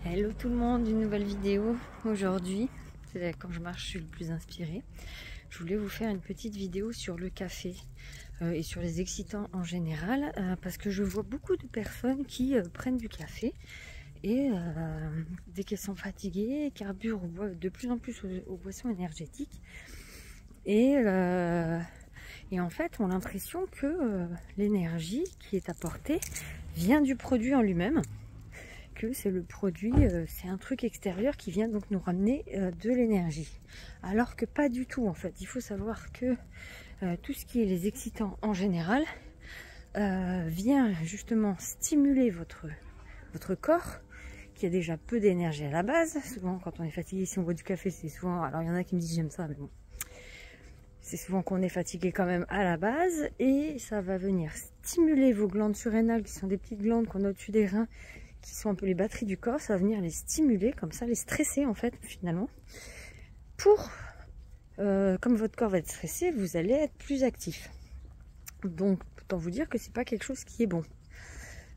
Hello tout le monde, une nouvelle vidéo aujourd'hui. C'est quand je marche, je suis le plus inspirée. Je voulais vous faire une petite vidéo sur le café et sur les excitants en général parce que je vois beaucoup de personnes qui prennent du café et dès qu'elles sont fatiguées, carburent de plus en plus aux boissons énergétiques et en fait ont l'impression que l'énergie qui est apportée vient du produit en lui-même. Que c'est le produit, c'est un truc extérieur qui vient donc nous ramener de l'énergie. Alors que pas du tout en fait. Il faut savoir que tout ce qui est les excitants en général vient justement stimuler votre corps qui a déjà peu d'énergie à la base. Souvent quand on est fatigué, si on boit du café, c'est souvent, alors il y en a qui me disent j'aime ça, mais bon, c'est souvent qu'on est fatigué quand même à la base, et ça va venir stimuler vos glandes surrénales qui sont des petites glandes qu'on a au-dessus des reins, qui sont un peu les batteries du corps. Ça va venir les stimuler comme ça, les stresser en fait finalement, pour comme votre corps va être stressé, vous allez être plus actif. Donc autant vous dire que c'est pas quelque chose qui est bon,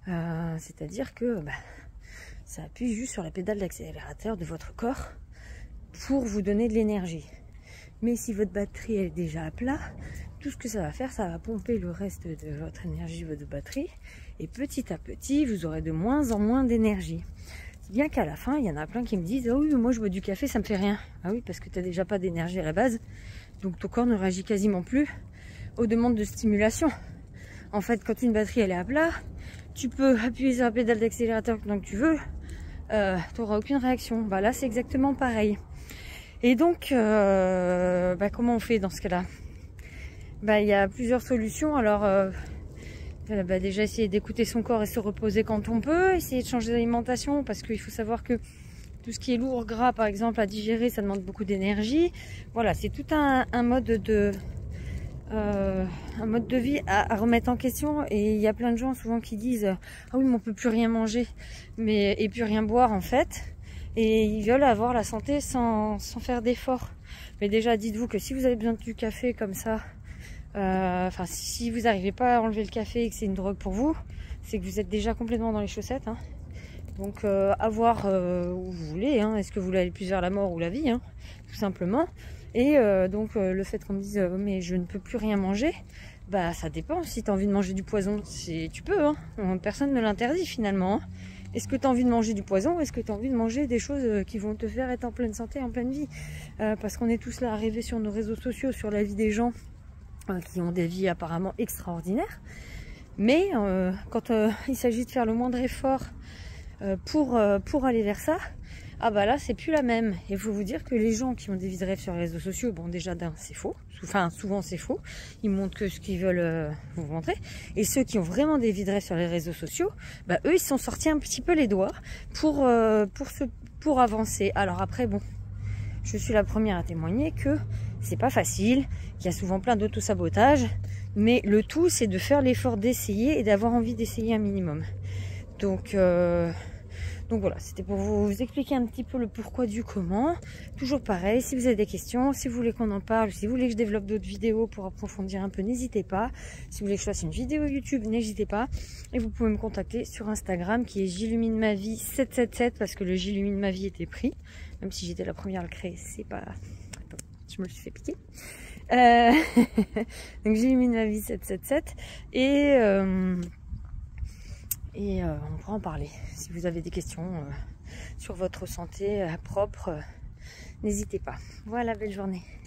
c'est à dire que ça appuie juste sur la pédale d'accélérateur de votre corps pour vous donner de l'énergie. Mais si votre batterie est déjà à plat, tout ce que ça va faire, ça va pomper le reste de votre énergie, votre batterie, et petit à petit, vous aurez de moins en moins d'énergie. C'est bien qu'à la fin, il y en a plein qui me disent « Ah oui, moi je bois du café, ça me fait rien. » Ah oui, parce que tu n'as déjà pas d'énergie à la base, donc ton corps ne réagit quasiment plus aux demandes de stimulation. En fait, quand une batterie elle est à plat, tu peux appuyer sur la pédale d'accélérateur tant que tu veux, tu n'auras aucune réaction. Là, c'est exactement pareil. Et donc, comment on fait dans ce cas-là? Il y a plusieurs solutions. Alors, déjà essayer d'écouter son corps et se reposer quand on peut, essayer de changer d'alimentation, parce qu'il faut savoir que tout ce qui est lourd, gras par exemple à digérer, ça demande beaucoup d'énergie. Voilà, c'est tout un mode de vie à remettre en question. Et il y a plein de gens souvent qui disent ah oui, mais on peut plus rien manger et plus rien boire en fait, et ils veulent avoir la santé sans faire d'efforts. Mais déjà, dites-vous que si vous avez besoin du café comme ça, si vous n'arrivez pas à enlever le café et que c'est une drogue pour vous, c'est que vous êtes déjà complètement dans les chaussettes, hein. Donc à voir où vous voulez, hein. Est-ce que vous voulez aller plus vers la mort ou la vie, hein, tout simplement. Et donc le fait qu'on me dise mais je ne peux plus rien manger, ça dépend. Si tu as envie de manger du poison, tu peux, hein. Personne ne l'interdit finalement, hein. Est-ce que tu as envie de manger du poison, ou est-ce que tu as envie de manger des choses qui vont te faire être en pleine santé, en pleine vie, parce qu'on est tous là à rêver sur nos réseaux sociaux sur la vie des gens qui ont des vies apparemment extraordinaires. Mais quand il s'agit de faire le moindre effort pour aller vers ça, là c'est plus la même. Et il faut vous dire que les gens qui ont des vies de rêve sur les réseaux sociaux, bon déjà c'est faux, souvent c'est faux, ils montrent que ce qu'ils veulent vous montrer. Et ceux qui ont vraiment des vies de rêve sur les réseaux sociaux, eux ils se sont sortis un petit peu les doigts pour avancer. Alors après bon, je suis la première à témoigner que c'est pas facile, qu'il y a souvent plein d'auto-sabotage, mais le tout c'est de faire l'effort d'essayer et d'avoir envie d'essayer un minimum. Donc voilà, c'était pour vous expliquer un petit peu le pourquoi du comment. Toujours pareil, si vous avez des questions, si vous voulez qu'on en parle, si vous voulez que je développe d'autres vidéos pour approfondir un peu, n'hésitez pas. Si vous voulez que je fasse une vidéo YouTube, n'hésitez pas. Et vous pouvez me contacter sur Instagram qui est JillumineMaVie777, parce que le J'illumine ma vie était pris. Même si j'étais la première à le créer, c'est pas... Attends, je me le suis fait piquer. Donc JillumineMaVie777 et on pourra en parler. Si vous avez des questions sur votre santé propre, n'hésitez pas. Voilà, belle journée.